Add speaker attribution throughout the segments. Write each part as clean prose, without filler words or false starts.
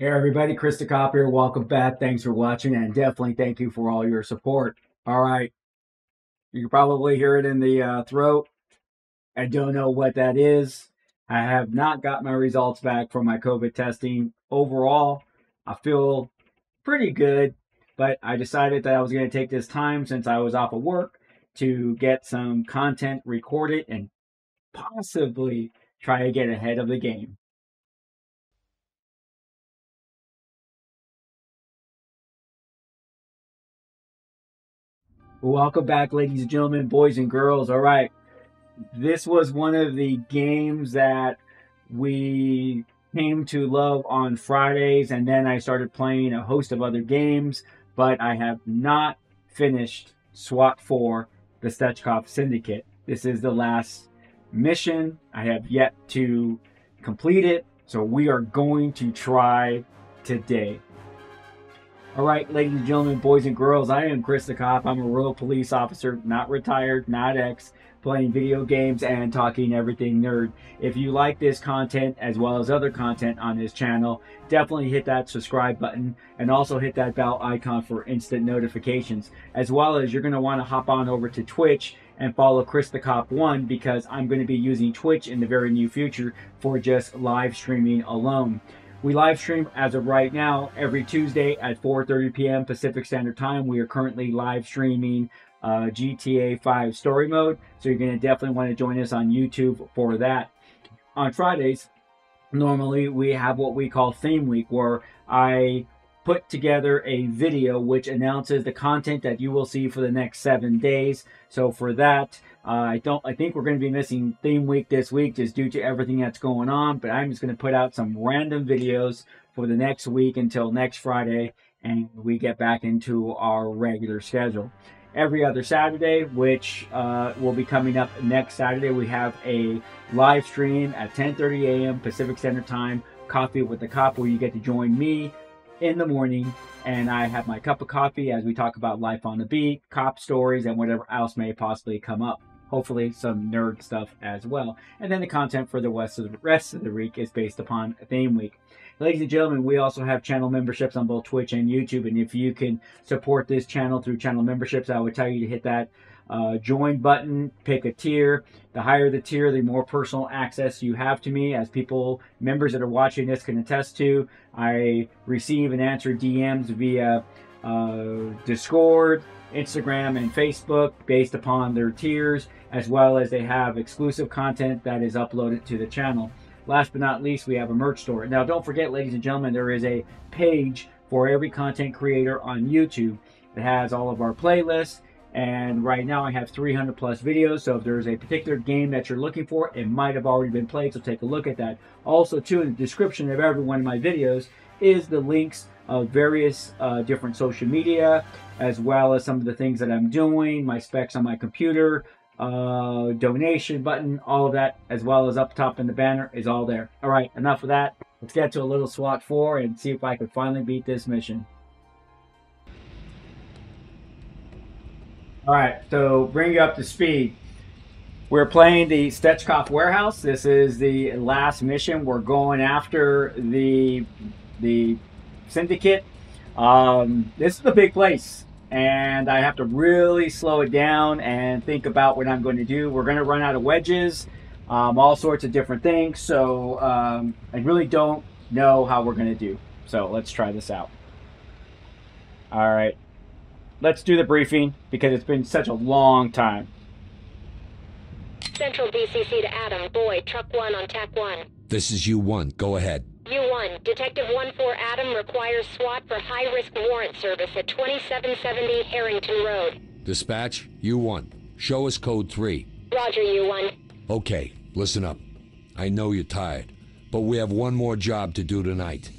Speaker 1: Hey everybody, Stetchkov here. Welcome back. Thanks for watching, and definitely thank you for all your support. All right, you can probably hear it in the throat. I don't know what that is. I have not got my results back from my COVID testing. Overall, I feel pretty good, but I decided that I was going to take this time since I was off of work to get some content recorded and possibly try to get ahead of the game. Welcome back, ladies and gentlemen, boys and girls. All right. This was one of the games that we came to love on Fridays, and then I started playing a host of other games, but I have not finished SWAT 4, the Stetchkov Syndicate. This is the last mission. I have yet to complete it, so we are going to try today. All right, ladies and gentlemen, boys and girls, I am Stetchkov. I'm a rural police officer, not retired, not ex, playing video games and talking everything nerd. If you like this content as well as other content on this channel, definitely hit that subscribe button and also hit that bell icon for instant notifications. As well as you're going to want to hop on over to Twitch and follow Stetchkov1 because I'm going to be using Twitch in the very near future for just live streaming alone. We live stream as of right now every Tuesday at 4:30 p.m. Pacific Standard Time. We are currently live streaming GTA 5 story mode, so you're going to definitely want to join us on YouTube for that. On Fridays, normally we have what we call Theme Week, where I put together a video which announces the content that you will see for the next 7 days. So for that, I think we're going to be missing Theme Week this week just due to everything that's going on, but I'm just going to put out some random videos for the next week until next Friday, and we get back into our regular schedule. Every other Saturday, which will be coming up next Saturday, we have a live stream at 10:30 a.m. Pacific Standard Time, Coffee with the Cop, where you get to join me in the morning, and I have my cup of coffee as we talk about life on the beat, cop stories, and whatever else may possibly come up. Hopefully some nerd stuff as well. And then the content for the rest of the week is based upon Theme Week. Ladies and gentlemen, we also have channel memberships on both Twitch and YouTube, and if you can support this channel through channel memberships, I would tell you to hit that join button, pick a tier. The higher the tier, the more personal access you have to me. As members that are watching this can attest to, I receive and answer DMs via Discord, Instagram, and Facebook based upon their tiers, as well as they have exclusive content that is uploaded to the channel. Last but not least, we have a merch store. Now, don't forget, ladies and gentlemen, there is a page for every content creator on YouTube that has all of our playlists. And right now I have 300 plus videos. So if there's a particular game that you're looking for, it might have already been played. So take a look at that. Also, too, in the description of every one of my videos is the links of various different social media, as well as some of the things that I'm doing, my specs on my computer, donation button, all of that, as well as up top in the banner is all there. All right, enough of that. Let's get to a little SWAT 4 and see if I can finally beat this mission. All right, so bring you up to speed. We're playing the Stetchkov warehouse. This is the last mission. We're going after the syndicate. This is a big place, and I have to really slow it down and think about what I'm going to do. We're going to run out of wedges, all sorts of different things. So I really don't know how we're going to do. So let's try this out. All right. Let's do the briefing because it's been such a long time.
Speaker 2: Central BCC to Adam. Boyd, truck 1 on TAC 1.
Speaker 3: This is U1. Go ahead.
Speaker 2: U1, Detective 1-4 Adam requires SWAT for high-risk warrant service at 2770 Harrington Road.
Speaker 3: Dispatch, U1. Show us code 3.
Speaker 2: Roger, U1.
Speaker 3: Okay, listen up. I know you're tired, but we have one more job to do tonight.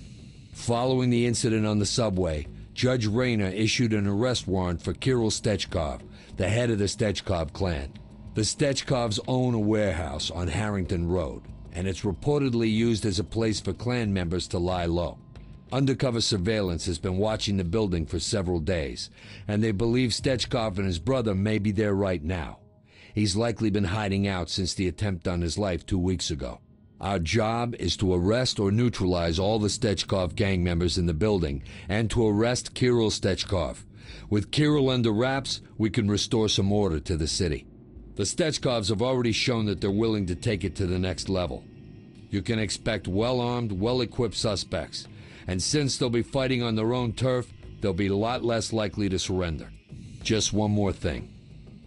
Speaker 3: Following the incident on the subway, Judge Rayner issued an arrest warrant for Kiril Stetchkov, the head of the Stetchkov clan. The Stetchkovs own a warehouse on Harrington Road, and it's reportedly used as a place for clan members to lie low. Undercover surveillance has been watching the building for several days, and they believe Stetchkov and his brother may be there right now. He's likely been hiding out since the attempt on his life 2 weeks ago. Our job is to arrest or neutralize all the Stetchkov gang members in the building, and to arrest Kiril Stetchkov. With Kiril under wraps, we can restore some order to the city. The Stetchkovs have already shown that they're willing to take it to the next level. You can expect well-armed, well-equipped suspects, and since they'll be fighting on their own turf, they'll be a lot less likely to surrender. Just one more thing.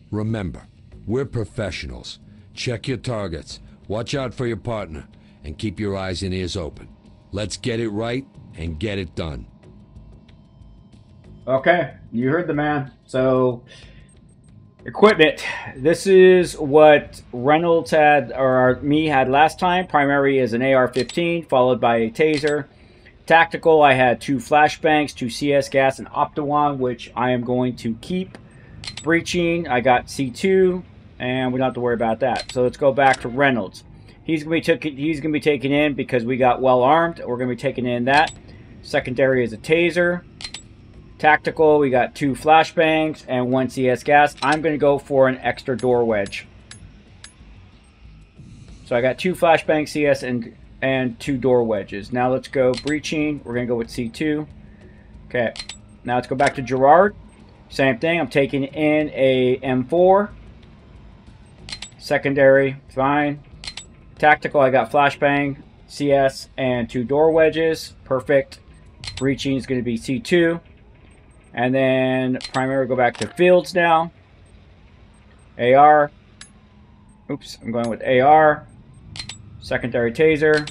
Speaker 3: Remember, we're professionals. Check your targets, watch out for your partner, and keep your eyes and ears open. Let's get it right and get it done.
Speaker 1: Okay, you heard the man. So, equipment. This is what Reynolds had, or me had last time. Primary is an AR-15, followed by a taser. Tactical, I had 2 flashbangs, 2 CS gas, and Optiwand, which I am going to keep. Breaching, I got C2, and we don't have to worry about that. So let's go back to Reynolds. He's gonna be taken in because we got well armed. We're gonna be taking in that. Secondary is a taser. Tactical, we got 2 flashbangs and 1 CS gas. I'm gonna go for an extra door wedge. So I got 2 flashbang CS and 2 door wedges. Now let's go breaching. We're gonna go with C2. Okay. Now let's go back to Gerard. Same thing. I'm taking in a M4. Secondary, fine. Tactical, I got flashbang, CS, and 2 door wedges. Perfect. Breaching is going to be C2. And then primary, go back to fields now. AR. Oops, I'm going with AR. Secondary taser.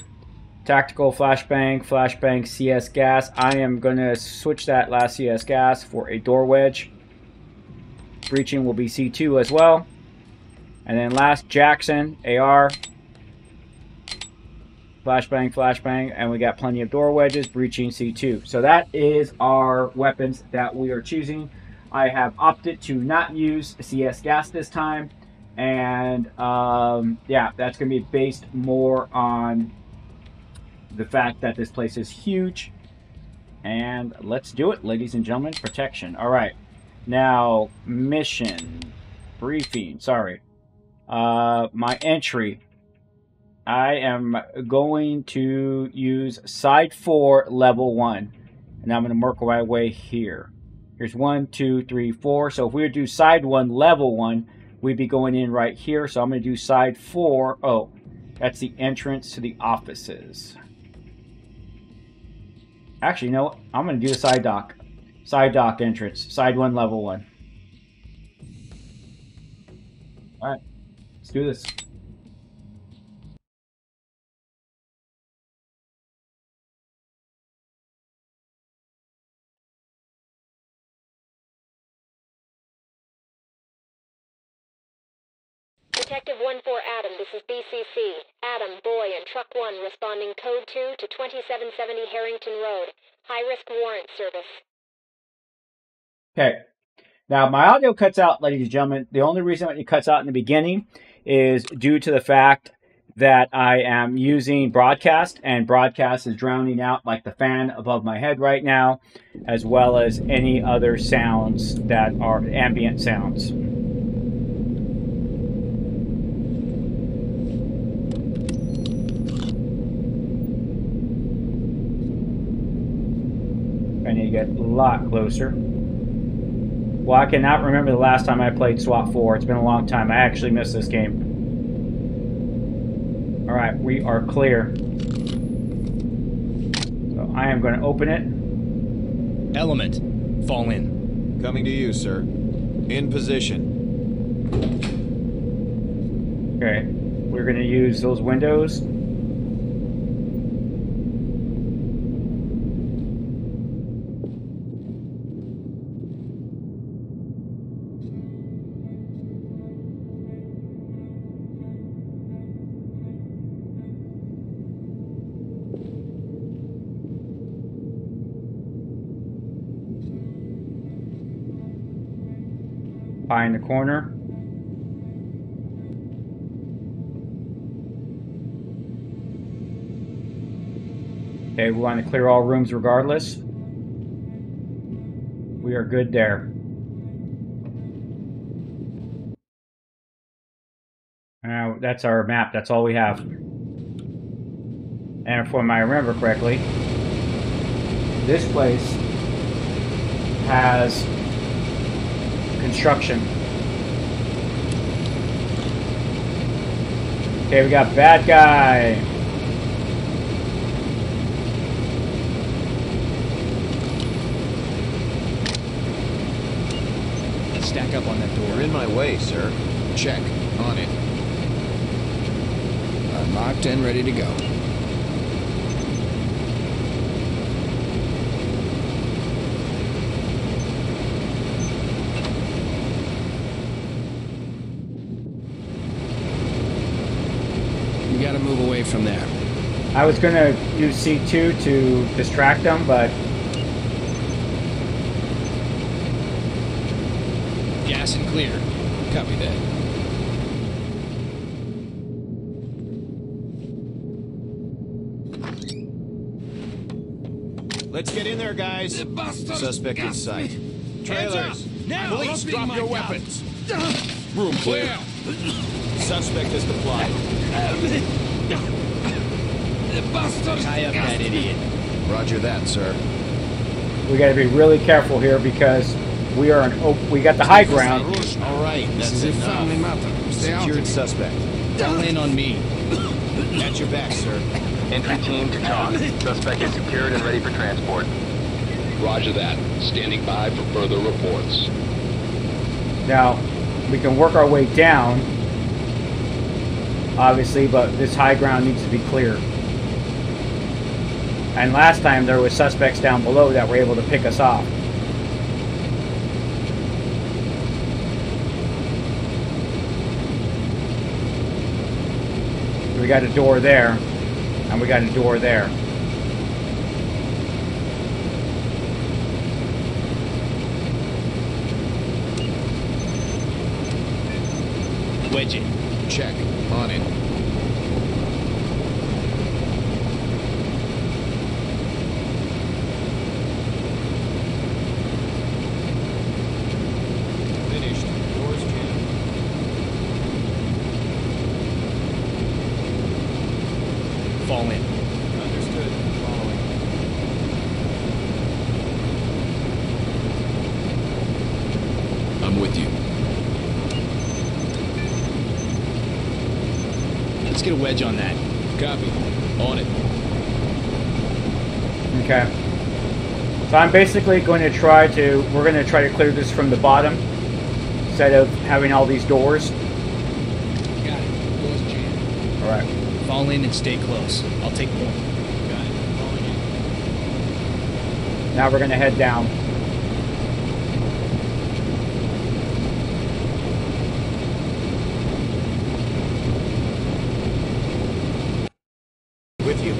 Speaker 1: Tactical flashbang, flashbang, CS gas. I am going to switch that last CS gas for a door wedge. Breaching will be C2 as well. And then last, Jackson, AR. Flashbang, flashbang, and we got plenty of door wedges, breaching C2. So that is our weapons that we are choosing. I have opted to not use CS gas this time. And yeah, that's going to be based more on the fact that this place is huge. And let's do it, ladies and gentlemen. Protection. All right. Now, mission. Briefing. Sorry. My entry. I am going to use side 4, level 1. And I'm going to work my way here. Here's 1, 2, 3, 4. So if we would do side 1, level 1, we'd be going in right here. So I'm going to do side 4. Oh, that's the entrance to the offices. Actually, you know what? I'm going to do a side dock. Side dock entrance. Side 1, level 1. Alright. Let's do this.
Speaker 2: Detective 1-4 Adam, this is BCC. Adam, Boy, and Truck 1 responding code 2 to 2770 Harrington Road. High-risk warrant service.
Speaker 1: Okay. Now, my audio cuts out, ladies and gentlemen. The only reason it cuts out in the beginning is due to the fact that I am using broadcast, and broadcast is drowning out like the fan above my head right now, as well as any other sounds that are ambient sounds. I need to get a lot closer. Well, I cannot remember the last time I played SWAT 4. It's been a long time. I actually missed this game. Alright, we are clear. So I am going to open it.
Speaker 4: Element, fall in.
Speaker 5: Coming to you, sir. In position.
Speaker 1: Okay, we're going to use those windows. In the corner. Okay, we want to clear all rooms regardless. We are good there. Now that's our map. That's all we have. And if I remember correctly, this place has construction. Okay, we got bad guy.
Speaker 4: Stack up on that door.
Speaker 5: You're in my way, sir.
Speaker 6: Check. On it. Unlocked and ready to go. You gotta move away from there.
Speaker 1: I was gonna use C2 to distract them, but
Speaker 4: Gas and clear.
Speaker 6: Copy that.
Speaker 5: Let's get in there, guys. Suspect in sight. Trailers.
Speaker 4: Now!
Speaker 6: Police, drop your weapons. Room clear.
Speaker 5: Suspect is deployed.
Speaker 4: Tie up that idiot.
Speaker 5: Roger that, sir.
Speaker 1: we got to be really careful here because we are we got the high ground.
Speaker 5: All right,
Speaker 6: This is
Speaker 5: that's
Speaker 6: a family
Speaker 5: enough.
Speaker 6: matter. Stay out.
Speaker 5: Secured suspect.
Speaker 4: Fall in on me.
Speaker 5: At your back, sir.
Speaker 7: Entry team to talk. Suspect is secured and ready for transport.
Speaker 3: Roger that. Standing by for further reports.
Speaker 1: Now, we can work our way down, obviously, but this high ground needs to be clear. And last time there were suspects down below that were able to pick us off. We got a door there, and we got a door there.
Speaker 4: Wedge it.
Speaker 6: Check. On it.
Speaker 5: Finished. Doors jammed.
Speaker 4: Fall in.
Speaker 5: Understood. Following.
Speaker 6: I'm with you.
Speaker 4: Let's get a wedge on that.
Speaker 6: Copy. On it.
Speaker 1: Okay. So I'm basically going to try to, we're going to try to clear this from the bottom instead of having all these doors.
Speaker 4: Got it. Doors jammed.
Speaker 1: Alright.
Speaker 4: Fall in and stay close. I'll take point.
Speaker 5: Got it. Falling in.
Speaker 1: Now we're going to head down.
Speaker 5: With you.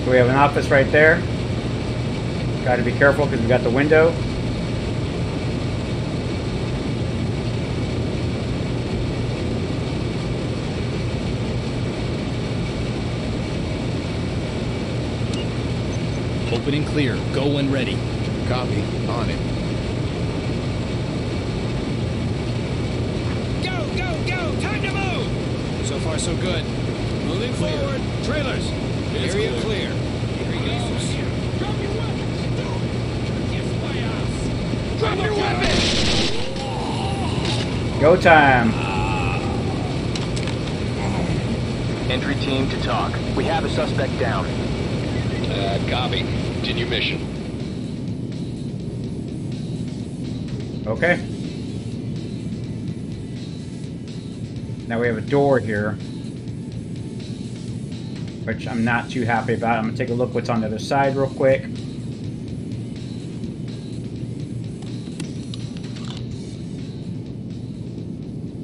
Speaker 1: So we have an office right there. Got to be careful because we got the window.
Speaker 4: Open and clear. Go when ready.
Speaker 6: Copy. On it.
Speaker 4: Go, go, go! Time to move!
Speaker 6: So far, so good. Moving forward. Trailers. Area clear.
Speaker 4: Here he goes.
Speaker 6: Drop your weapons. Do it. Yes, my ass. Drop your weapons.
Speaker 1: Go time.
Speaker 7: Entry team to talk. We have a suspect down.
Speaker 3: Copy. Continue mission.
Speaker 1: Okay. Now we have a door here, which I'm not too happy about. I'm going to take a look what's on the other side real quick.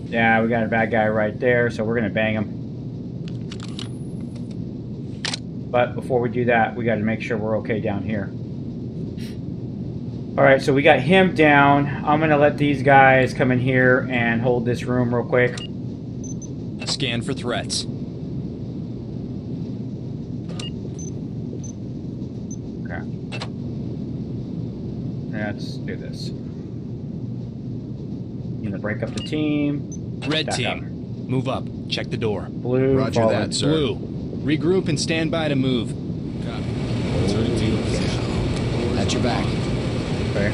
Speaker 1: Yeah, we got a bad guy right there, so we're going to bang him. But before we do that, we got to make sure we're okay down here. Alright, so we got him down. I'm going to let these guys come in here and hold this room real quick.
Speaker 4: Scan for threats.
Speaker 1: Okay. Let's do this. I'm going to break up the team.
Speaker 4: Red
Speaker 1: Back
Speaker 4: team.
Speaker 1: up.
Speaker 4: Move up. Check the door.
Speaker 1: Blue.
Speaker 5: Roger
Speaker 1: forward.
Speaker 5: that, sir.
Speaker 4: Blue. Regroup and stand by to move.
Speaker 6: Copy. Returning to your position.
Speaker 5: At your back.
Speaker 1: Okay.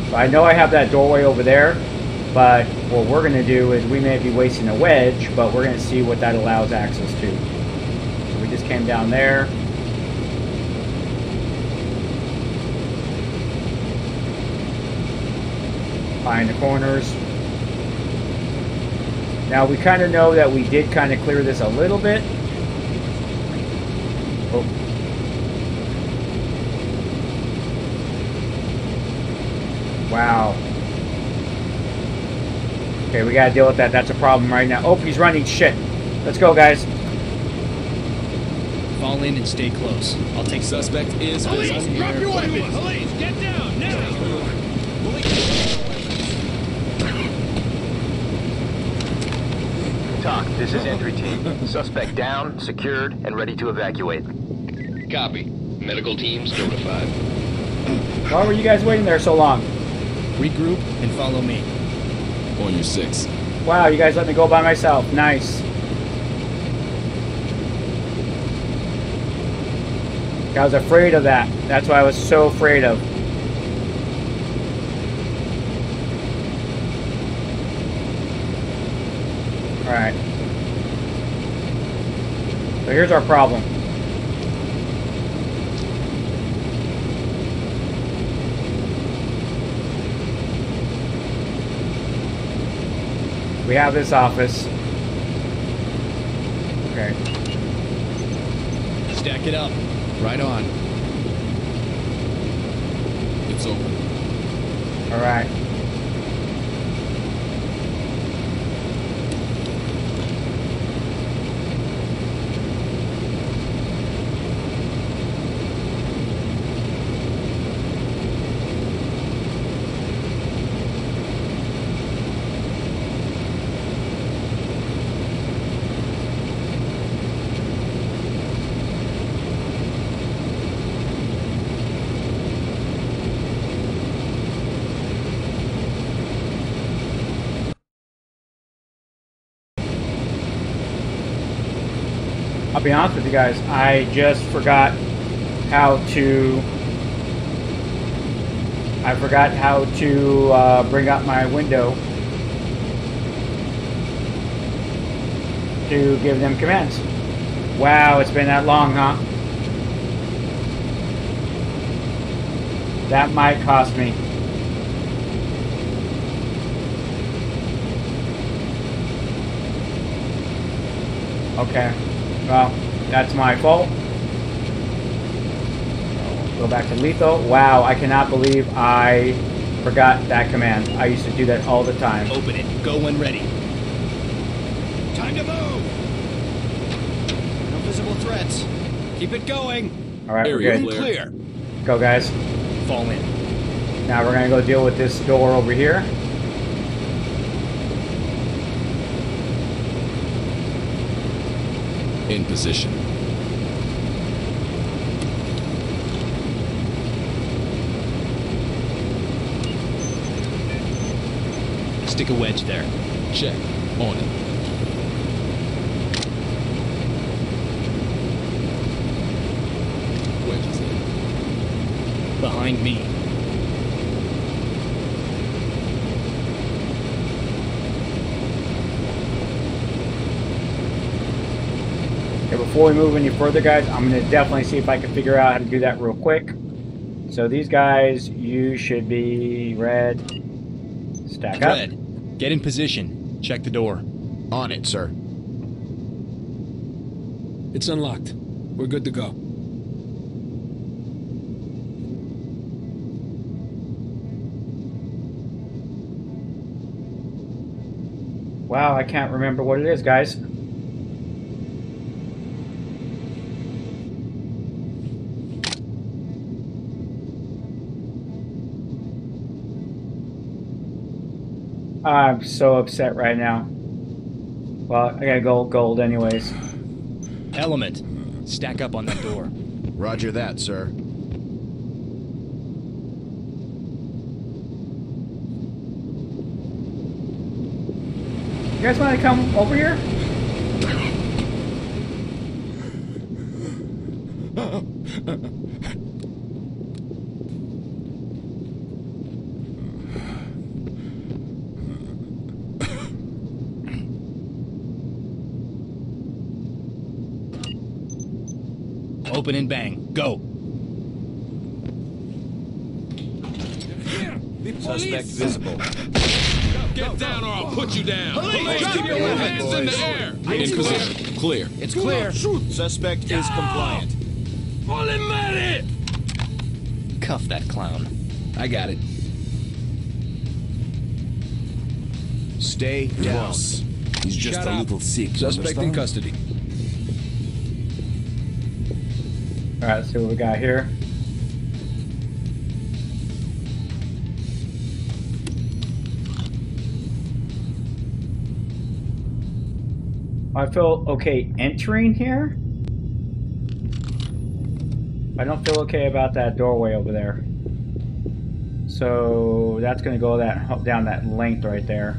Speaker 1: So I know I have that doorway over there, but what we're going to do is we may be wasting a wedge, but we're going to see what that allows access to. So we just came down there. Behind the corners. Now we kind of know that we did kind of clear this a little bit. Oh. Wow. Okay, we gotta deal with that. That's a problem right now. Oh, he's running. Shit. Let's go, guys.
Speaker 4: Fall in and stay close. I'll take
Speaker 6: Suspect is
Speaker 4: Police,
Speaker 6: visible.
Speaker 4: drop your weapons!
Speaker 6: Police, get down now!
Speaker 7: TOC, this is entry team. Suspect down, secured, and ready to evacuate.
Speaker 8: Copy. Medical teams notified.
Speaker 1: Why were you guys waiting there so long?
Speaker 4: Regroup and follow me.
Speaker 6: On your 6.
Speaker 1: Wow, you guys let me go by myself. Nice. I was afraid of that. That's what I was so afraid of. Alright. So here's our problem. We have this office. Okay.
Speaker 4: Stack it up.
Speaker 5: Right on.
Speaker 6: It's open.
Speaker 1: Alright. I'll be honest with you guys, I just forgot how to bring up my window to give them commands. Wow, it's been that long, huh? That might cost me. Okay. Well, that's my fault. Go back to lethal. Wow, I cannot believe I forgot that command. I used to do that all the time.
Speaker 4: Open it. Go when ready.
Speaker 6: Time to move!
Speaker 5: No visible threats.
Speaker 4: Keep it going.
Speaker 1: All right, we're
Speaker 6: Area
Speaker 1: good.
Speaker 6: clear.
Speaker 1: Go, guys.
Speaker 4: Fall in.
Speaker 1: Now we're gonna go deal with this door over here.
Speaker 6: In position.
Speaker 4: Stick a wedge there.
Speaker 6: Check. On it. Wedges in.
Speaker 4: Behind me.
Speaker 1: Okay, before we move any further, guys, I'm gonna definitely see if I can figure out how to do that real quick. So these guys, you should be red. Stack up.
Speaker 4: Red. Get in position. Check the door.
Speaker 5: On it, sir.
Speaker 6: It's unlocked. We're good to go.
Speaker 1: Wow, I can't remember what it is, guys. I'm so upset right now. Well, I gotta go gold anyways.
Speaker 4: Element. Stack up on that door.
Speaker 5: Roger that, sir.
Speaker 1: You guys want to come over here?
Speaker 4: Open and bang. Go.
Speaker 5: Suspect visible.
Speaker 6: Get down or I'll put you down. Police, keep your hands in the air.
Speaker 5: In position.
Speaker 6: Clear.
Speaker 5: It's clear. Suspect is compliant.
Speaker 4: Cuff that clown.
Speaker 6: I got it.
Speaker 5: Stay down.
Speaker 9: He's just
Speaker 6: Shut
Speaker 9: a
Speaker 6: up.
Speaker 9: little sick.
Speaker 6: Suspect in custody.
Speaker 1: All right, let's see what we got here. I feel okay entering here. I don't feel okay about that doorway over there. So that's going to go down that length right there.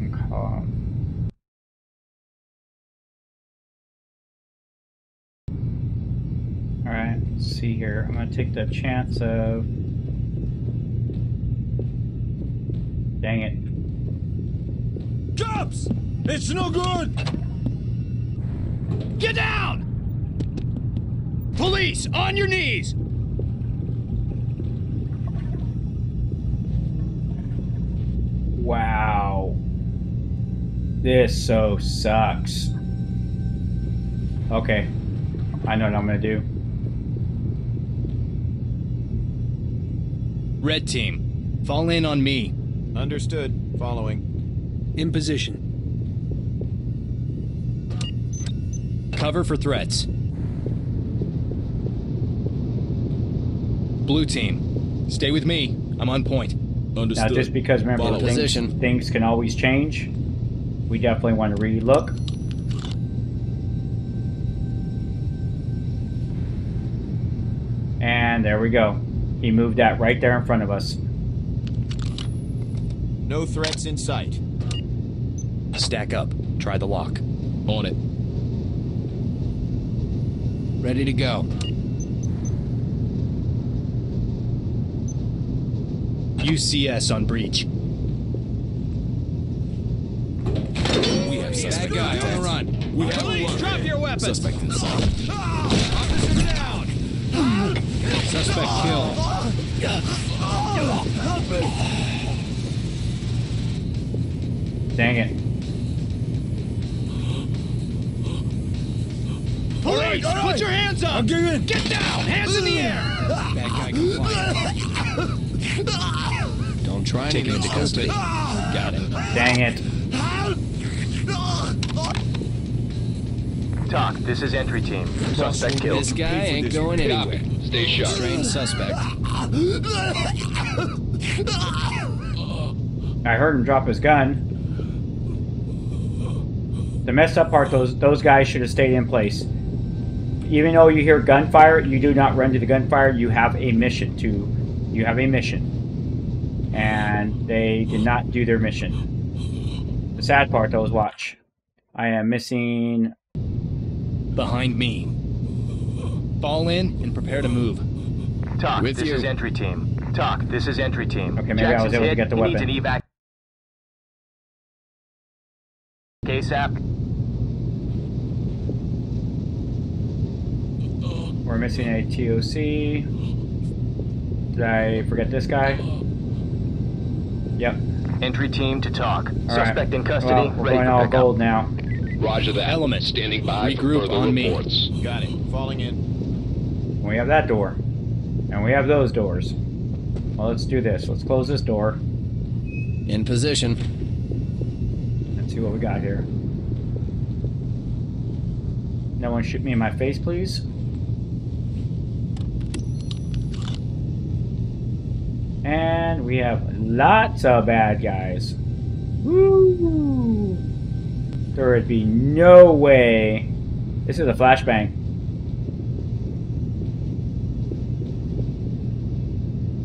Speaker 1: Okay. Alright, let's see here. I'm going to take the chance of... Dang it.
Speaker 6: Cops! It's no good!
Speaker 4: Get down! Police, on your knees!
Speaker 1: Wow. This so sucks. Okay. I know what I'm going to do.
Speaker 4: Red team, fall in on me.
Speaker 5: Understood. Following.
Speaker 4: In position. Cover for threats. Blue team, stay with me. I'm on point.
Speaker 6: Understood.
Speaker 1: Now, just because, remember, things can always change, we definitely want to relook. And there we go. He moved that right there in front of us.
Speaker 5: No threats in sight.
Speaker 4: Stack up. Try the lock.
Speaker 6: On it.
Speaker 4: Ready to go. UCS on breach.
Speaker 6: We have
Speaker 4: Bad guy on the run.
Speaker 6: We have
Speaker 4: Police, drop your weapons.
Speaker 6: Suspect inside.
Speaker 4: Officer down. Suspect killed.
Speaker 1: Dang it.
Speaker 4: Police, put your hands up.
Speaker 6: I'm getting in.
Speaker 4: Get down. Hands in the air. Bad guy compliant. Don't try
Speaker 6: Take him into custody.
Speaker 4: Got it.
Speaker 1: Dang it.
Speaker 7: TOC, this is entry team. Suspect killed.
Speaker 4: This guy ain't going anywhere.
Speaker 8: Stay sharp.
Speaker 4: Strange suspect.
Speaker 1: I heard him drop his gun. The messed up part, those guys should have stayed in place. Even though you hear gunfire, you do not run to the gunfire. You have a mission and they did not do their mission. The sad part, though, is watch. I am missing...
Speaker 4: Behind me. Fall in and prepare to move.
Speaker 7: TOC,
Speaker 6: With
Speaker 7: this
Speaker 6: you.
Speaker 7: is entry team. TOC, this is entry team.
Speaker 1: Okay, maybe I was able to get the
Speaker 7: weapon.
Speaker 1: weapon.
Speaker 7: Needs an evac. ASAP.
Speaker 1: We're missing a TOC. Did I forget this guy? Yep.
Speaker 7: Entry team to TOC.
Speaker 1: All
Speaker 7: Suspect
Speaker 1: right.
Speaker 7: in custody.
Speaker 1: Well, we're
Speaker 7: ready
Speaker 1: going
Speaker 7: for
Speaker 1: all
Speaker 7: pickup.
Speaker 1: gold now.
Speaker 8: Roger that.
Speaker 4: Element.
Speaker 8: Standing by
Speaker 4: Regroup
Speaker 8: for further
Speaker 4: on me.
Speaker 8: reports.
Speaker 5: Got it. Falling in.
Speaker 1: We have that door. And we have those doors. Well, let's do this. Let's close this door.
Speaker 4: In position.
Speaker 1: Let's see what we got here. No one shoot me in my face, please. And we have lots of bad guys. Woo! There would be no way. This is a flashbang.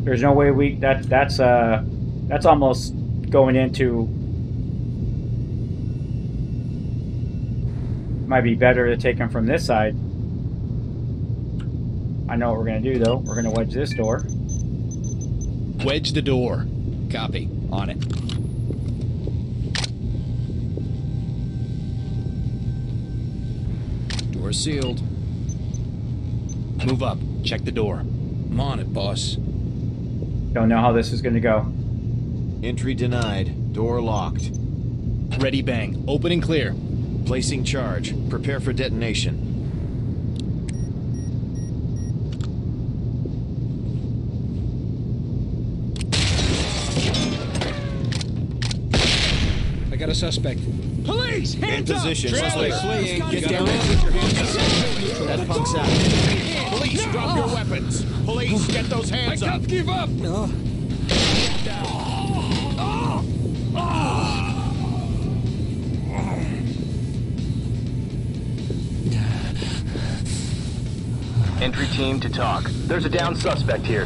Speaker 1: There's no way we. That's almost going into Might be better to take him from this side. I know what we're going to do, though. We're going to wedge this door.
Speaker 4: Wedge the door.
Speaker 6: Copy. On it.
Speaker 4: Door sealed. Move up. Check the door.
Speaker 6: I'm on it, boss.
Speaker 1: Don't know how this is going to go.
Speaker 5: Entry denied. Door locked.
Speaker 4: Ready, bang. Open and clear.
Speaker 5: Placing charge. Prepare for detonation.
Speaker 6: I got a suspect. Police!
Speaker 5: In
Speaker 6: Hands up!
Speaker 5: position.
Speaker 6: Trailer!
Speaker 5: Suspect fleeing.
Speaker 6: Get
Speaker 5: Get
Speaker 6: down
Speaker 5: down.
Speaker 6: and put your hands up.
Speaker 5: That punk's out.
Speaker 6: Police, drop your weapons. Police, get those hands up. I can't give up. No.
Speaker 7: Entry team to talk. There's a down suspect here.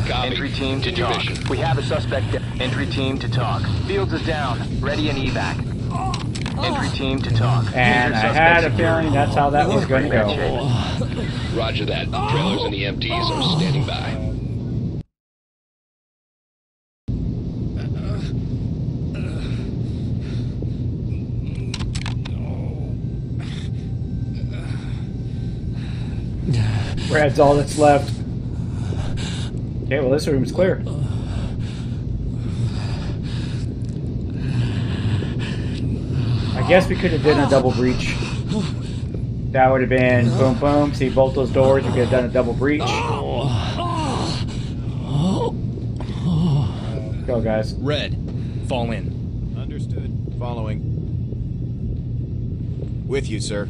Speaker 8: Copy.
Speaker 7: Entry team to
Speaker 8: Did your
Speaker 7: talk.
Speaker 8: mission.
Speaker 7: We have a suspect. Entry team to talk. Fields is down. Ready and evac. Entry team to talk.
Speaker 1: And I had a feeling that's how that was going to go.
Speaker 8: Roger that. Trailers and EMTs are standing by.
Speaker 1: Brad's all that's left. Okay, well this room's clear. I guess we could have done a double breach. That would have been boom boom. See both those doors, we could have done a double breach. Go guys.
Speaker 4: Red. Fall in.
Speaker 5: Understood. Following. With you, sir.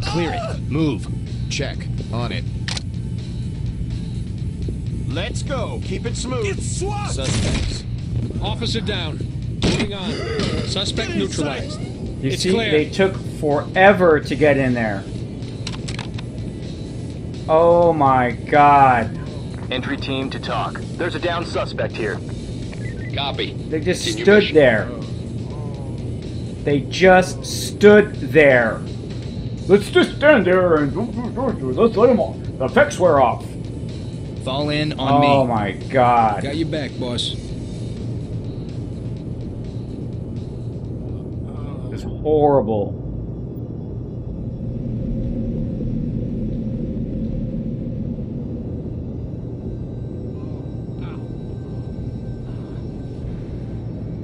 Speaker 4: Clear it. Move.
Speaker 5: Check. On it. Let's go. Keep it smooth.
Speaker 6: It's SWAT!
Speaker 5: Suspects.
Speaker 6: Officer down. Moving on. Suspect neutralized.
Speaker 1: You
Speaker 6: It's
Speaker 1: see,
Speaker 6: clear.
Speaker 1: they took forever to get in there. Oh my god.
Speaker 7: Entry team to talk. There's a down suspect here.
Speaker 8: Copy.
Speaker 1: They just
Speaker 8: Continue
Speaker 1: stood
Speaker 8: mission.
Speaker 1: there. They just stood there. Let's just stand there and let's let them off. The effects wear off.
Speaker 4: Fall in on
Speaker 1: Oh
Speaker 4: me.
Speaker 1: my god.
Speaker 6: Got your back, boss.
Speaker 1: It's horrible.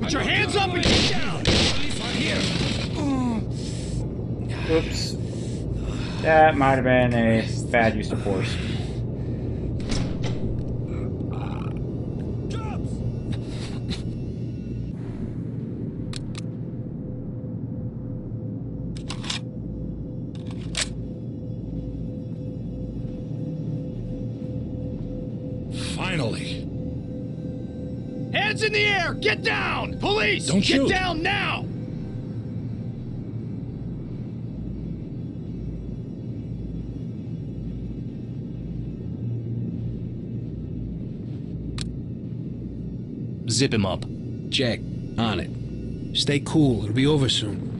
Speaker 6: Put your hands up and get down. Police are here.
Speaker 1: Oops. That might have been a bad use of force.
Speaker 6: Finally.
Speaker 4: Hands in the air! Get down! Police!
Speaker 6: Don't shoot.
Speaker 4: Get down now! Zip him up.
Speaker 6: Jack, on it. Stay cool. It'll be over soon.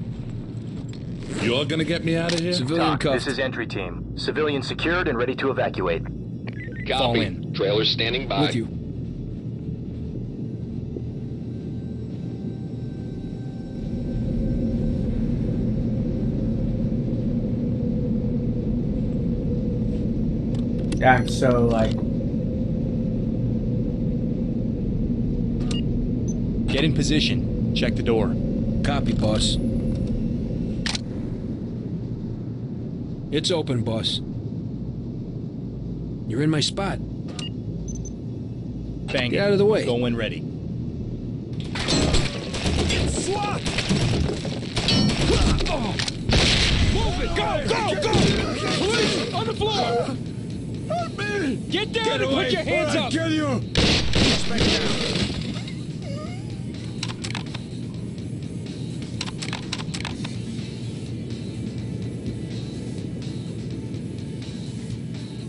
Speaker 6: You're gonna get me out of here? Civilian
Speaker 7: Talk.
Speaker 6: cuffed.
Speaker 7: This is entry team. Civilian secured and ready to evacuate.
Speaker 8: Copy.
Speaker 4: in.
Speaker 8: Trailers standing by.
Speaker 6: With you.
Speaker 1: Yeah, I'm so like.
Speaker 4: Get in position. Check the door.
Speaker 6: Copy, boss. It's open, boss. You're in my spot.
Speaker 4: Bang.
Speaker 6: Get out of the way.
Speaker 4: Go when ready.
Speaker 6: SWAT! Move it! Go! Police! On the floor! Help me!
Speaker 4: Get down and put your hands up!
Speaker 6: Kill you!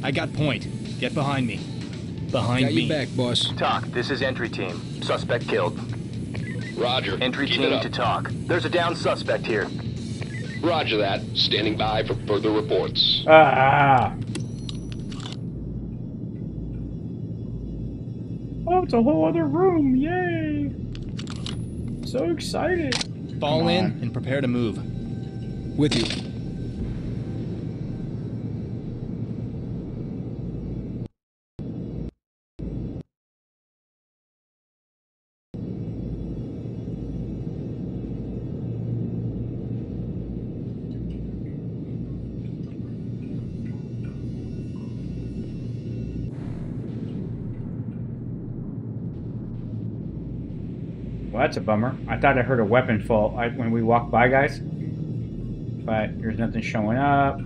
Speaker 4: I got point. Get behind me. Behind
Speaker 6: Got
Speaker 4: me.
Speaker 6: you back, boss.
Speaker 7: TOC, this is entry team. Suspect killed.
Speaker 8: Roger.
Speaker 7: Entry
Speaker 8: Keep
Speaker 7: team
Speaker 8: it up.
Speaker 7: to TOC. There's a down suspect here.
Speaker 8: Roger that. Standing by for further reports.
Speaker 1: Ah. Oh, it's a whole other room! Yay! So excited.
Speaker 4: Fall in and prepare to move.
Speaker 6: With you.
Speaker 1: Well, that's a bummer. I thought I heard a weapon fall when we walked by, guys. But there's nothing showing up.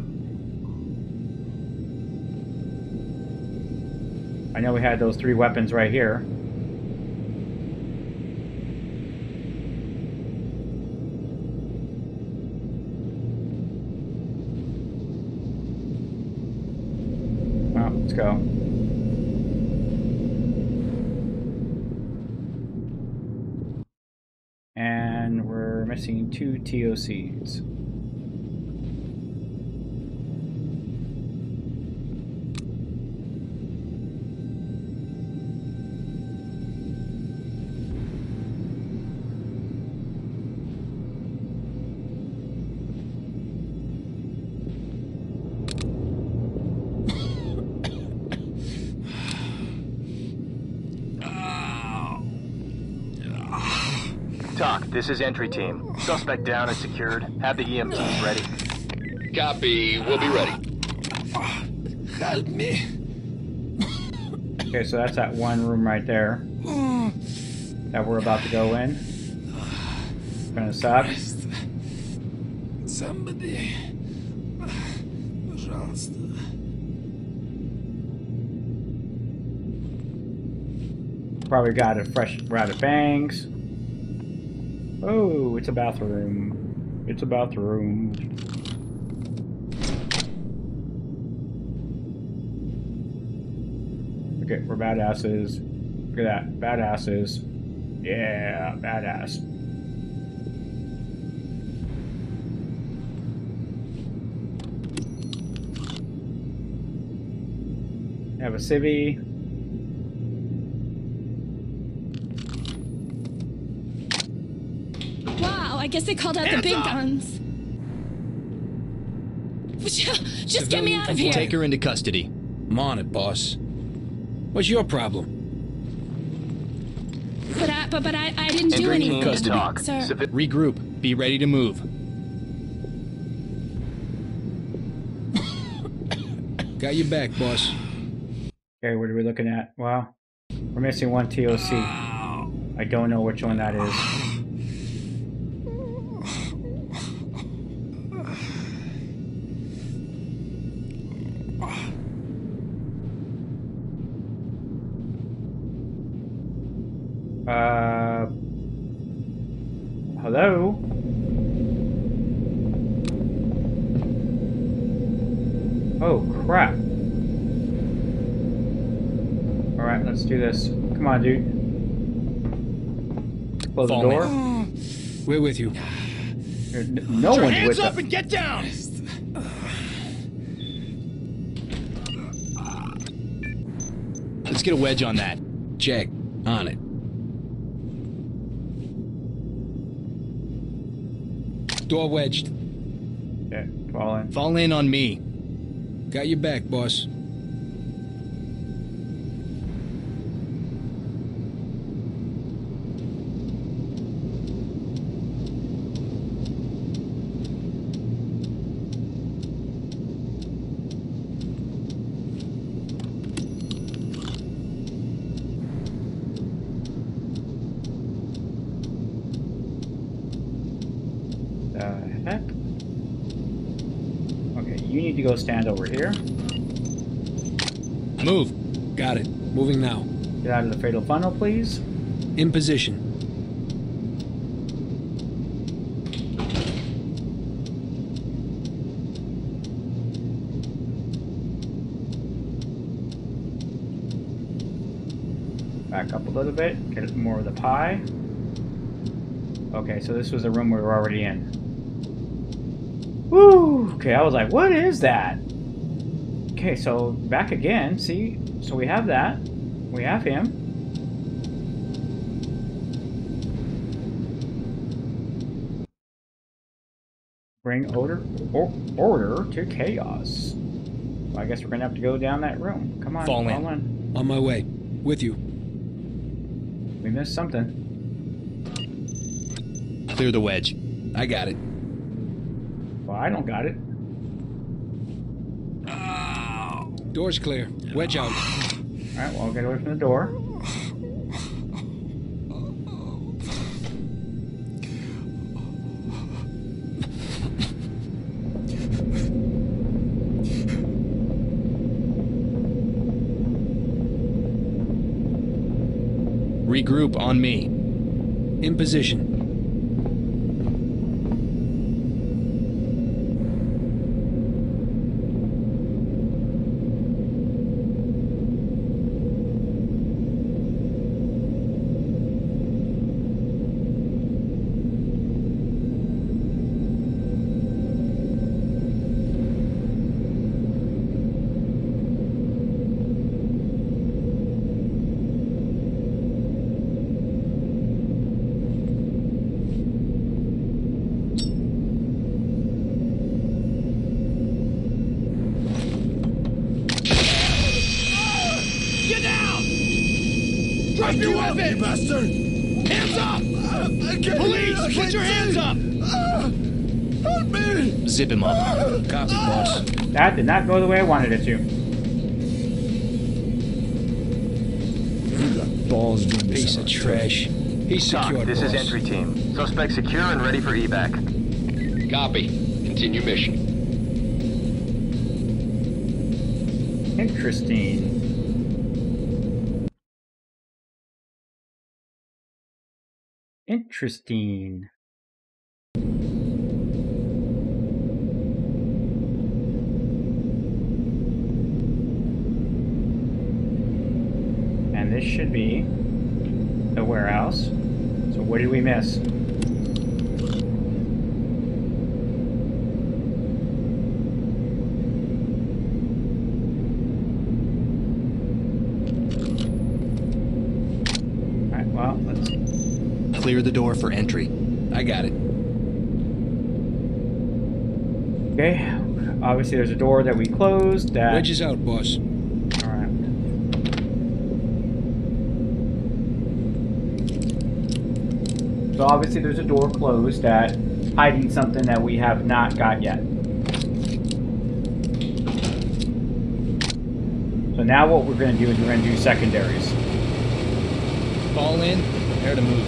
Speaker 1: I know we had those 3 weapons right here. Well, let's go. And we're missing 2 TOCs.
Speaker 7: TOC, this is entry team. Suspect down and secured. Have the EMTs ready.
Speaker 8: Copy. We'll be ready.
Speaker 6: Help me.
Speaker 1: Okay, so that's that one room right there that we're about to go in. It's gonna suck.
Speaker 6: Somebody. Пожалуйста.
Speaker 1: Probably got a fresh round of bangs. Oh, it's a bathroom. It's a bathroom. Okay, we're badasses. Look at that. Badasses. Yeah, badass. Have a civvy.
Speaker 9: Wow, I guess they called out the big guns. Just get me out of here.
Speaker 4: Take her into custody.
Speaker 6: I'm on it, boss. What's your problem?
Speaker 9: But I didn't do
Speaker 7: Entry
Speaker 9: anything.
Speaker 7: team to TOC.
Speaker 9: Sir.
Speaker 4: Regroup. Be ready to move.
Speaker 6: Got your back, boss.
Speaker 1: Okay, what are we looking at? Well, we're missing 1 TOC. I don't know which one that is. Hello? Oh, crap. Alright, let's do this. Come on, dude. Close the door.
Speaker 6: We're with you.
Speaker 1: No one's
Speaker 4: Hands
Speaker 1: with
Speaker 4: up
Speaker 1: us.
Speaker 4: and get down! Let's get a wedge on that.
Speaker 6: Check. On it. Door wedged.
Speaker 1: Okay, fall in.
Speaker 4: Fall in on me.
Speaker 6: Got your back, boss.
Speaker 1: heck? Okay, you need to go stand over here.
Speaker 4: Move.
Speaker 6: Got it. Moving now.
Speaker 1: Get out of the fatal funnel, please.
Speaker 6: In position.
Speaker 1: Back up a little bit. Get more of the pie. Okay, so this was the room we were already in. Woo! Okay, I was like, what is that? Okay, so back again. See? So we have that. We have him. Bring order to chaos. Well, I guess we're gonna have to go down that room. Come on,
Speaker 4: Fall in.
Speaker 1: in.
Speaker 6: On my way. With you.
Speaker 1: We missed something.
Speaker 4: Clear the wedge.
Speaker 6: I got it.
Speaker 1: Well, I don't got it.
Speaker 6: Door's clear. Wedge out.
Speaker 1: Alright, well, I'll get away from the door.
Speaker 4: Regroup on me.
Speaker 6: In position.
Speaker 5: Drop your weapon, you bastard! Hands up! Police, put your hands up! Help me!
Speaker 4: Zip him up.
Speaker 6: Copy, boss.
Speaker 1: That did not go the way I wanted it to.
Speaker 6: You got balls doing this. Piece of trash. He's
Speaker 7: TOC,
Speaker 6: secured,
Speaker 7: this
Speaker 6: boss.
Speaker 7: is entry team. Suspect secure and ready for evac.
Speaker 8: Copy. Continue mission.
Speaker 1: Interesting. Interesting. And this should be the warehouse. So what did we miss? Alright, well, let's...
Speaker 4: Clear the door for entry.
Speaker 6: I got it.
Speaker 1: Okay, obviously there's a door that we closed that...
Speaker 6: Wedge is out, boss.
Speaker 1: Alright. So obviously there's a door closed that hiding something that we have not got yet. So now what we're going to do is we're going to do secondaries.
Speaker 4: Fall in, prepare to move.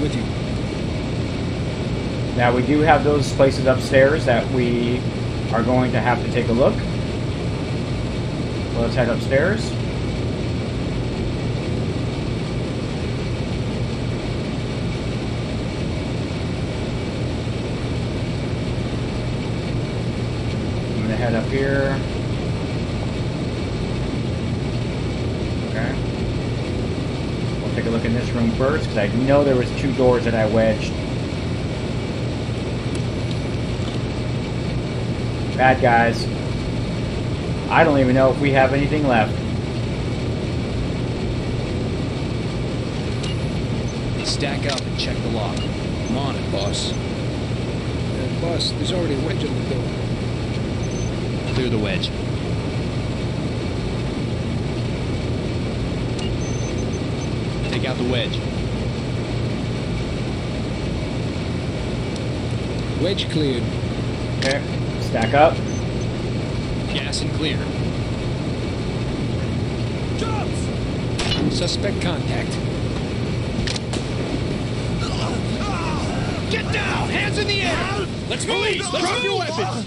Speaker 6: With you.
Speaker 1: Now we do have those places upstairs that we are going to have to take a look. So let's head upstairs. I'm going to head up here. Okay. We'll take a look in this room first because I know there was 2 doors that I wedged. Bad guys. I don't even know if we have anything left.
Speaker 4: Stack up and check the lock.
Speaker 6: I'm on it, boss. Boss, there's already a wedge on the door.
Speaker 4: Clear the wedge. Take out the wedge.
Speaker 6: Wedge cleared.
Speaker 1: Okay. Stack up.
Speaker 4: Gas and clear.
Speaker 6: Suspect contact.
Speaker 5: Get down!
Speaker 6: Hands in the air! Let's police! Drop your weapons!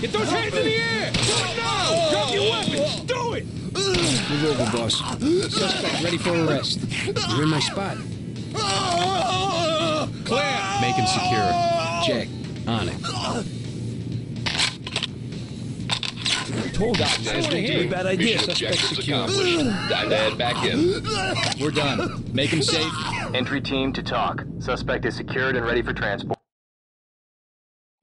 Speaker 6: Get those hands in the air! No! Drop your weapons! Do it!
Speaker 10: Move over, boss. Suspect ready for arrest. You're in my spot.
Speaker 6: Clear!
Speaker 4: Make him secure.
Speaker 10: Check. On it.
Speaker 6: Told us.
Speaker 4: Hey,
Speaker 6: Bad idea.
Speaker 8: Mission
Speaker 4: Suspect
Speaker 8: objectives
Speaker 4: secure.
Speaker 8: accomplished. Time to head back in.
Speaker 4: We're done. Make him safe.
Speaker 7: Entry team to talk. Suspect is secured and ready for transport.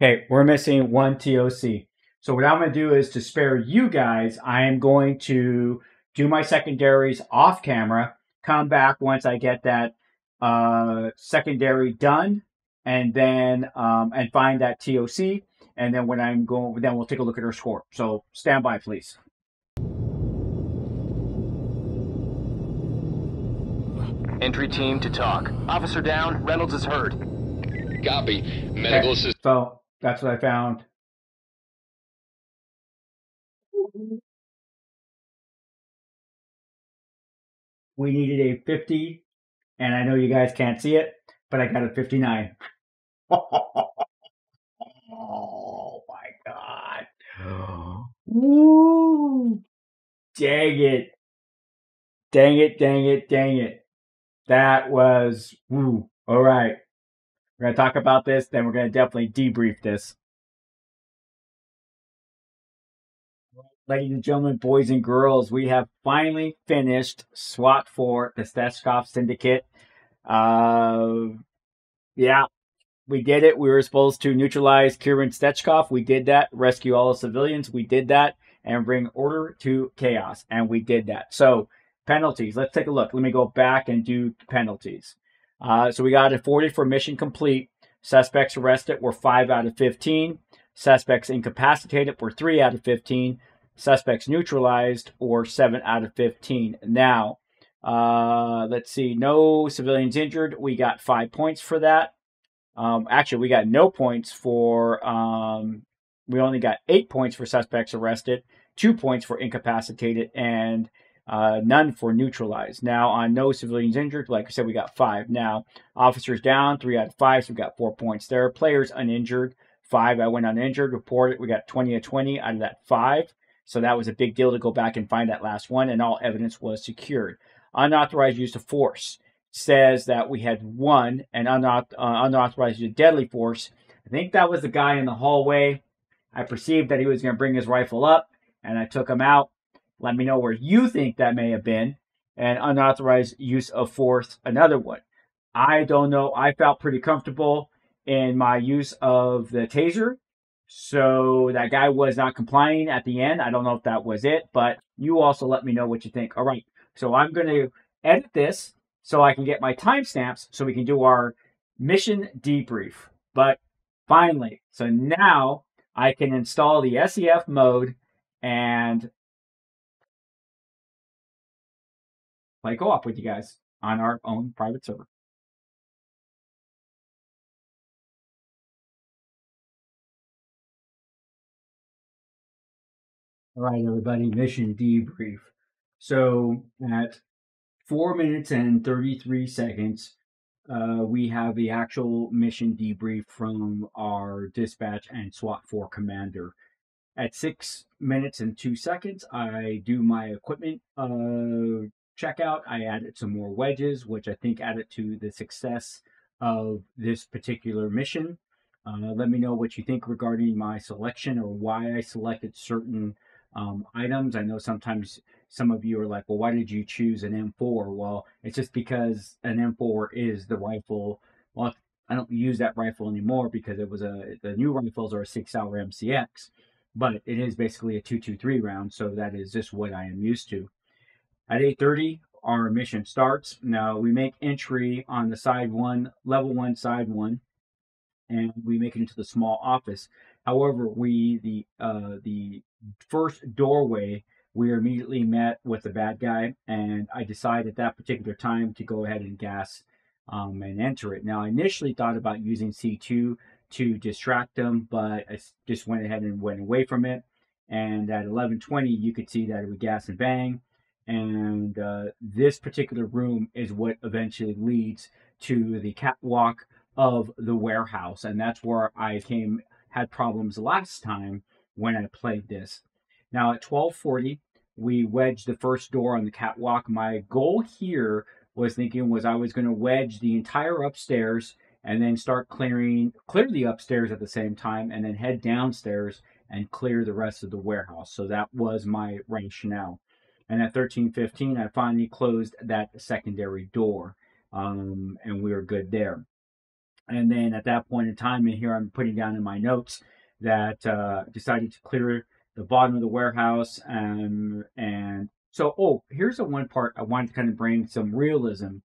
Speaker 1: Okay, we're missing one TOC. So what I'm going to do is, to spare you guys, I am going to do my secondaries off camera, come back once I get that secondary done, and then and find that TOC, and then when I'm going, then we'll take a look at her score. So stand by, please.
Speaker 7: Entry team to talk. Officer down. Reynolds is hurt.
Speaker 8: Copy. Medical assistance.
Speaker 1: So that's what I found. We needed a 50, and I know you guys can't see it, but I got a 59. Oh my God. Woo! Dang it. Dang it, dang it, dang it. That was, woo. All right. We're going to talk about this, then we're going to definitely debrief this. Ladies and gentlemen, boys and girls, we have finally finished SWAT 4, the Stetchkov Syndicate. Yeah, we did it. We were supposed to neutralize Kiril Stetchkov. We did that. Rescue all the civilians. We did that. And bring order to chaos. And we did that. So, penalties. Let's take a look. Let me go back and do penalties. So we got a 40 for mission complete. Suspects arrested were 5 out of 15. Suspects incapacitated were 3 out of 15. Suspects neutralized or 7 out of 15. Now, let's see. No civilians injured. We got 5 points for that. Actually, we got no points for, we only got 8 points for suspects arrested, 2 points for incapacitated, and none for neutralized. Now, on no civilians injured, like I said, we got 5. Now, officers down, 3 out of 5, so we got 4 points there. Players uninjured, 5. I went uninjured, reported. We got 20 of 20 out of that 5. So that was a big deal to go back and find that last one, and all evidence was secured. Unauthorized use of force says that we had 1, and unauthorized use of deadly force. I think that was the guy in the hallway. I perceived that he was going to bring his rifle up, and I took him out. Let me know where you think that may have been. And unauthorized use of force, another one. I don't know. I felt pretty comfortable in my use of the taser. So that guy was not complying at the end. I don't know if that was it, but you also let me know what you think. All right. So I'm going to edit this so I can get my timestamps so we can do our mission debrief. But finally, so now I can install the SEF mode and play co-op with you guys on our own private server. All right, everybody, mission debrief. So at 4 minutes and 33 seconds, we have the actual mission debrief from our dispatch and SWAT 4 commander. At 6 minutes and 2 seconds, I do my equipment checkout. I added some more wedges, which I think added to the success of this particular mission. Let me know what you think regarding my selection or why I selected certain items. I know sometimes some of you are like, well, why did you choose an M4? Well, it's just because an M4 is the rifle. Well, I don't use that rifle anymore because it was the new rifles are a 6-hour MCX, but it is basically a 223 round, so that is just what I am used to. At 8:30, our mission starts. Now we make entry on the side 1, level 1, side 1, and we make it into the small office. However, the first doorway, we are immediately met with the bad guy, and I decide at that particular time to go ahead and gas and enter it. Now, I initially thought about using C2 to distract them, but I just went ahead and went away from it. And at 11:20, you could see that it would gas and bang. And this particular room is what eventually leads to the catwalk of the warehouse, and that's where I had problems last time when I played this. Now at 12:40, we wedged the first door on the catwalk. My goal here was I was going to wedge the entire upstairs and then start clear the upstairs at the same time, and then head downstairs and clear the rest of the warehouse. So that was my rationale. And at 13:15, I finally closed that secondary door, and we were good there. And then at that point in time, and here I'm putting down in my notes that decided to clear the bottom of the warehouse. And so, here's the one part I wanted to kind of bring some realism.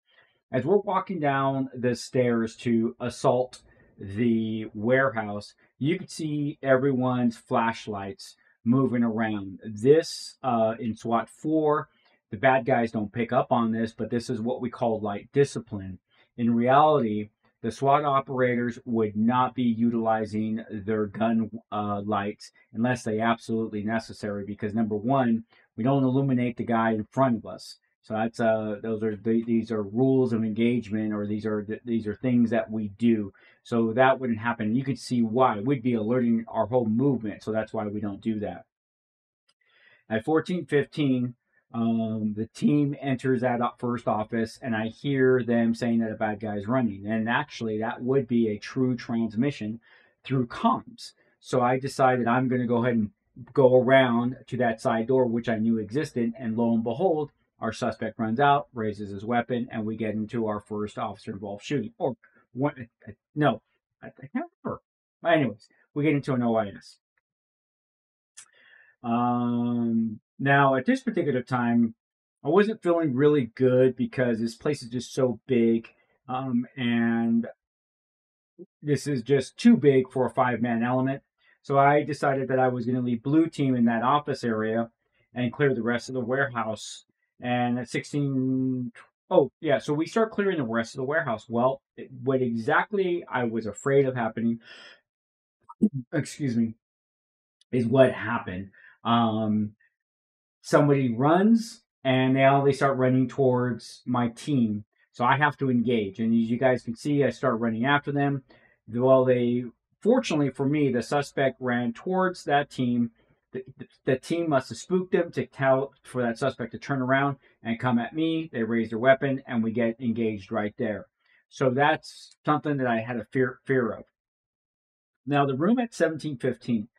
Speaker 1: As we're walking down the stairs to assault the warehouse, you could see everyone's flashlights moving around. This, in SWAT 4, the bad guys don't pick up on this, but this is what we call light discipline. In reality, the SWAT operators would not be utilizing their gun lights unless they absolutely necessary, because number one, we don't illuminate the guy in front of us. So that's these are rules of engagement, or these are things that we do. So that wouldn't happen. You could see why. We'd be alerting our whole movement, so that's why we don't do that. At 14:15, the team enters that first office, and I hear them saying that a bad guy's running. And actually, that would be a true transmission through comms. So I decided I'm going to go ahead and go around to that side door, which I knew existed. And lo and behold, our suspect runs out, raises his weapon, and we get into our first officer-involved shooting. Or, no, I can't remember. But anyways, we get into an OIS. Now, at this particular time, I wasn't feeling really good because this place is just so big, and this is just too big for a 5-man element. So I decided that I was going to leave blue team in that office area and clear the rest of the warehouse. And at 16, so we start clearing the rest of the warehouse. Well, what exactly I was afraid of happening, excuse me, is what happened. Somebody runs, and they start running towards my team. So I have to engage. And as you guys can see, I start running after them. Well, fortunately for me, the suspect ran towards that team. The team must have spooked them to tell for that suspect to turn around and come at me. They raise their weapon, and we get engaged right there. So that's something that I had a fear of. Now, the room at 17:15,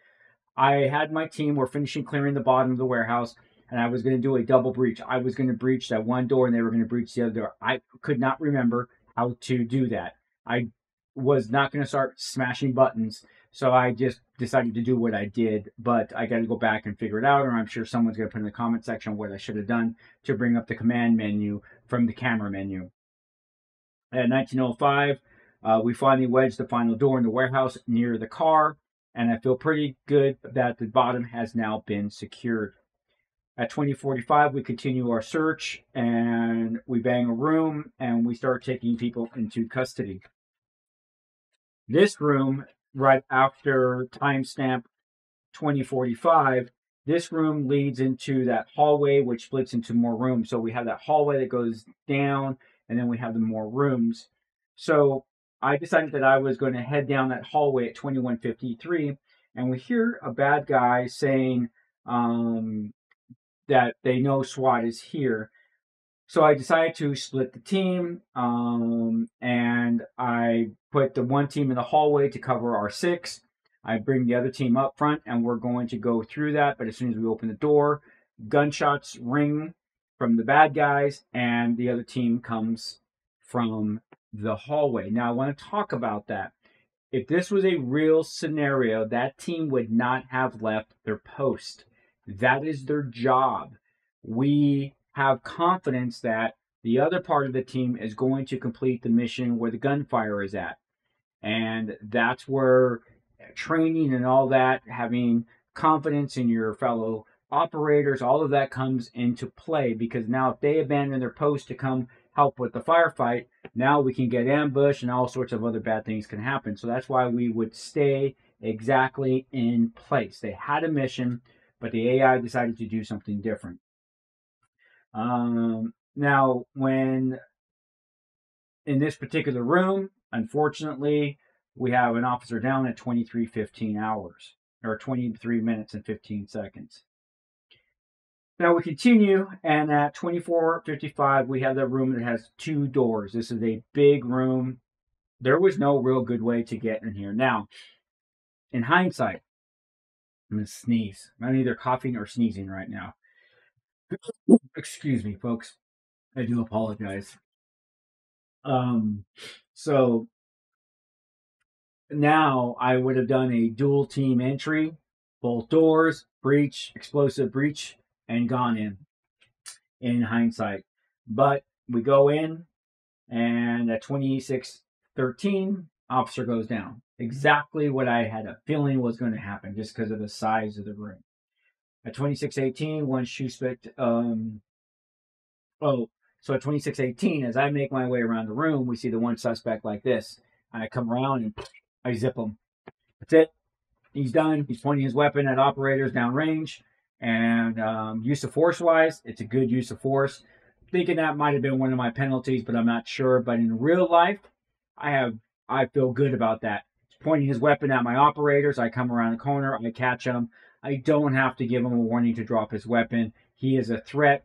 Speaker 1: I had my team. We're finishing clearing the bottom of the warehouse, and I was going to do a double breach. I was going to breach that one door, and they were going to breach the other door. I could not remember how to do that. I was not going to start smashing buttons, so I just decided to do what I did. But I got to go back and figure it out, or I'm sure someone's going to put in the comment section what I should have done to bring up the command menu from the camera menu. At 19:05, we finally wedged the final door in the warehouse near the car, and I feel pretty good that the bottom has now been secured. At 20:45, we continue our search, and we bang a room, and we start taking people into custody. This room, right after timestamp 20:45, this room leads into that hallway, which splits into more rooms. So we have that hallway that goes down, and then we have the more rooms. So I decided that I was going to head down that hallway at 21:53, and we hear a bad guy saying that they know SWAT is here. So I decided to split the team, and I put the one team in the hallway to cover our 6. I bring the other team up front, and we're going to go through that. But as soon as we open the door, gunshots ring from the bad guys, and the other team comes from the hallway. Now, I want to talk about that. If this was a real scenario, that team would not have left their post. That is their job. We have confidence that the other part of the team is going to complete the mission where the gunfire is at. And that's where training and all that, having confidence in your fellow operators, all of that comes into play, because now if they abandon their post to come help with the firefight, now we can get ambushed and all sorts of other bad things can happen. So that's why we would stay exactly in place. They had a mission, but the AI decided to do something different. Now, when in this particular room, unfortunately, we have an officer down at 23:15 hours, or 23 minutes and 15 seconds. Now we continue, and at 24:55, we have the room that has 2 doors. This is a big room. There was no real good way to get in here. Now, in hindsight, I'm going to sneeze. I'm either coughing or sneezing right now. Excuse me, folks. I do apologize. So now I would have done a dual team entry, both doors, breach, explosive breach, and gone in hindsight. But we go in, and at 26:13, officer goes down. Exactly what I had a feeling was going to happen just because of the size of the room. At 26:18, one suspect, so at 26:18, as I make my way around the room, we see the one suspect like this. And I come around and I zip him. That's it. He's done. He's pointing his weapon at operators downrange. And use of force wise, it's a good use of force. Thinking that might have been one of my penalties, but I'm not sure. But in real life, I feel good about that. He's pointing his weapon at my operators. I come around the corner. I catch him. I don't have to give him a warning to drop his weapon. He is a threat.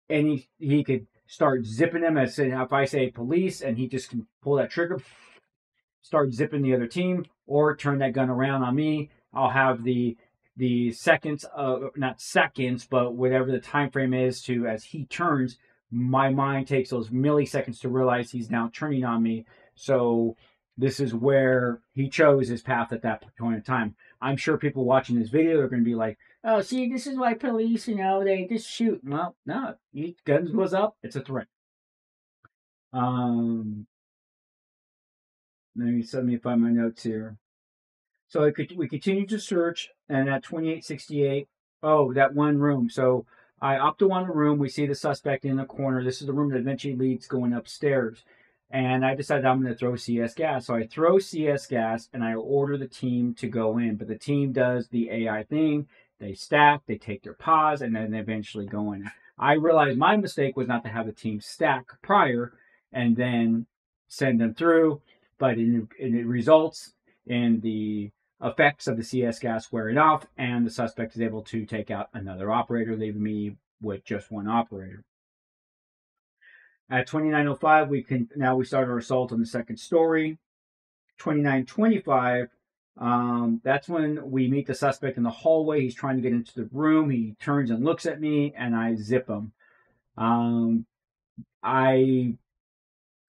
Speaker 1: And he could start zipping him as if I say police, and he just can pull that trigger, start zipping the other team, or turn that gun around on me. I'll have the seconds, not seconds, but whatever the time frame is to as he turns, my mind takes those milliseconds to realize he's now turning on me. So this is where he chose his path at that point in time. I'm sure people watching this video are going to be like, oh, see, this is why police, they just shoot. Well, no, guns was up. It's a threat. Let me find my notes here. So we continue to search, and at 28:68, that one room. So I up to one room. We see the suspect in the corner. This is the room that eventually leads going upstairs. And I decided I'm going to throw CS gas. So I throw CS gas, and I order the team to go in. But the team does the AI thing. They stack, they take their pause, and then they eventually go in. I realized my mistake was not to have the team stack prior and then send them through. But it results in the effects of the CS gas wearing off, and the suspect is able to take out another operator, leaving me with just one operator. At 29:05, we start our assault on the second story. 29:25, that's when we meet the suspect in the hallway. He's trying to get into the room. He turns and looks at me, and I zip him. I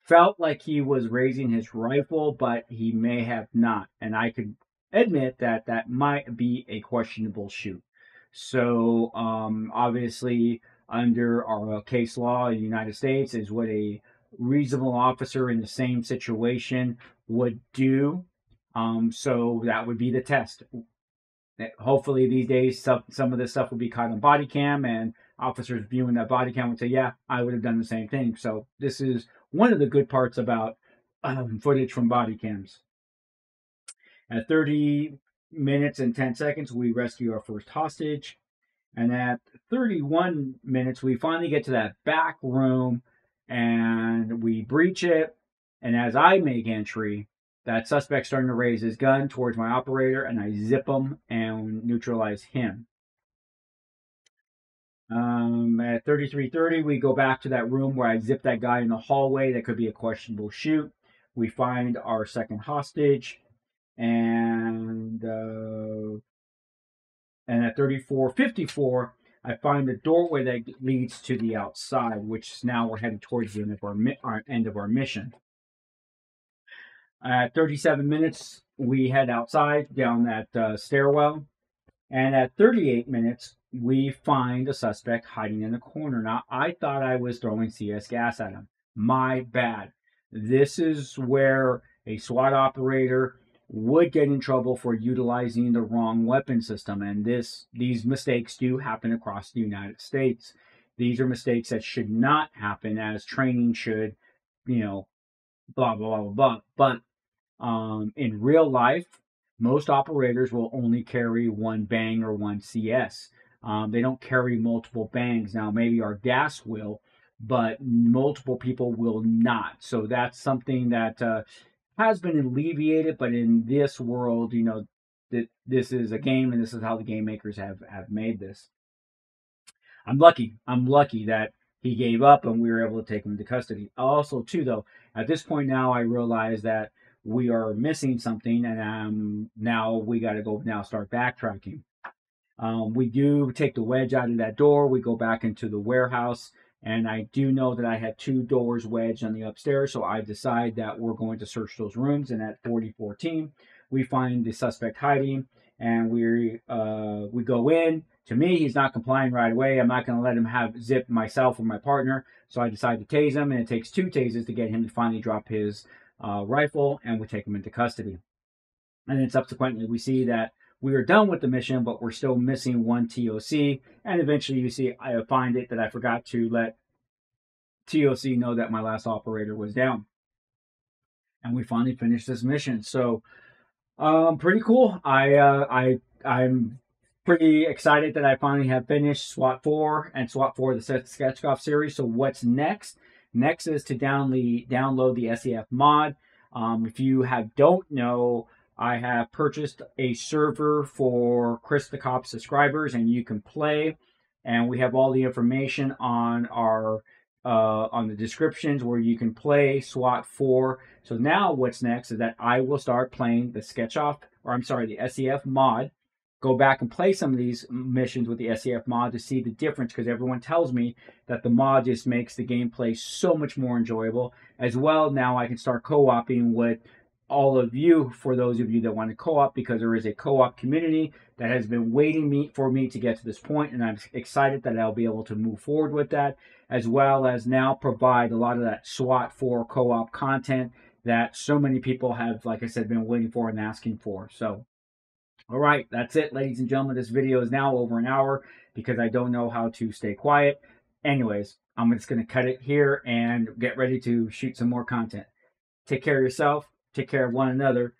Speaker 1: felt like he was raising his rifle, but he may have not, and I could admit that might be a questionable shoot. So obviously, under our case law in the United States, is what a reasonable officer in the same situation would do. So that would be the test. Hopefully these days, some of this stuff will be caught on body cam, and officers viewing that body cam would say, yeah, I would have done the same thing. So this is one of the good parts about footage from body cams. At 30 minutes and 10 seconds, we rescue our first hostage. And at 31 minutes, we finally get to that back room, and we breach it. And as I make entry, that suspect's starting to raise his gun towards my operator, and I zip him and neutralize him. At 33:30, we go back to that room where I zip that guy in the hallway. That could be a questionable shoot. We find our second hostage, and at 34:54, I find the doorway that leads to the outside, which now we're headed towards the end of our mission. At 37 minutes, we head outside down that stairwell. And at 38 minutes, we find a suspect hiding in the corner. Now, I thought I was throwing CS gas at him. My bad. This is where a SWAT operator would get in trouble for utilizing the wrong weapon system. And these mistakes do happen across the United States. These are mistakes that should not happen, as training should, blah, blah, blah, blah, blah. But in real life, most operators will only carry one bang or one CS. They don't carry multiple bangs. Now, maybe our gas will, but multiple people will not. So that's something that has been alleviated, but in this world, you know, that this is a game and this is how the game makers have made this. I'm lucky. I'm lucky that he gave up and we were able to take him into custody. Also, too, though, at this point now, I realize that we are missing something, and now we got to go now start backtracking. We do take the wedge out of that door. We go back into the warehouse, and I do know that I had 2 doors wedged on the upstairs, so I decide that we're going to search those rooms. And at 4014, we find the suspect hiding, and we go in. To me, he's not complying right away. I'm not going to let him have zip myself or my partner, so I decide to tase him, and it takes 2 tases to get him to finally drop his rifle, and we take him into custody. And then subsequently, we see that we are done with the mission, but we're still missing 1 TOC. And eventually, you see, I find it that I forgot to let TOC know that my last operator was down. And we finally finished this mission. So, pretty cool. I'm pretty excited that I finally have finished SWAT 4 and SWAT 4, the Stetchkov series. So what's next? Next is to download the SEF mod. If you don't know, I have purchased a server for Chris the Cop subscribers, and you can play. And we have all the information on our on the descriptions where you can play SWAT 4. So now what's next is that I will start playing the the SEF mod. Go back and play some of these missions with the SEF mod to see the difference, because everyone tells me that the mod just makes the gameplay so much more enjoyable. As well, now I can start co-oping with all of you, for those of you that want to co-op, because there is a co-op community that has been waiting for me to get to this point, and I'm excited that I'll be able to move forward with that, as well as now provide a lot of that SWAT 4 co-op content that so many people have, like I said, been waiting for and asking for. So, all right, that's it, ladies and gentlemen. This video is now over an hour because I don't know how to stay quiet. Anyways, I'm just going to cut it here and get ready to shoot some more content. Take care of yourself. Take care of one another.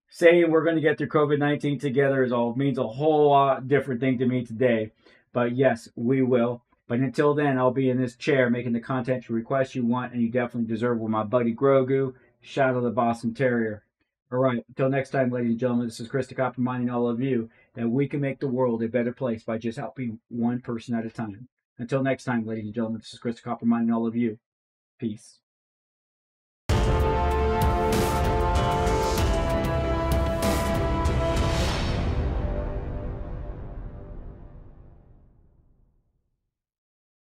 Speaker 1: Saying we're going to get through COVID-19 together means a whole lot different thing to me today. But yes, we will. But until then, I'll be in this chair making the content you request, you want, and you definitely deserve with my buddy Grogu, Shadow the Boston Terrier. All right, until next time, ladies and gentlemen, this is Chris the Cop reminding all of you that we can make the world a better place by just helping one person at a time. Until next time, ladies and gentlemen, this is Chris the Cop reminding all of you. Peace.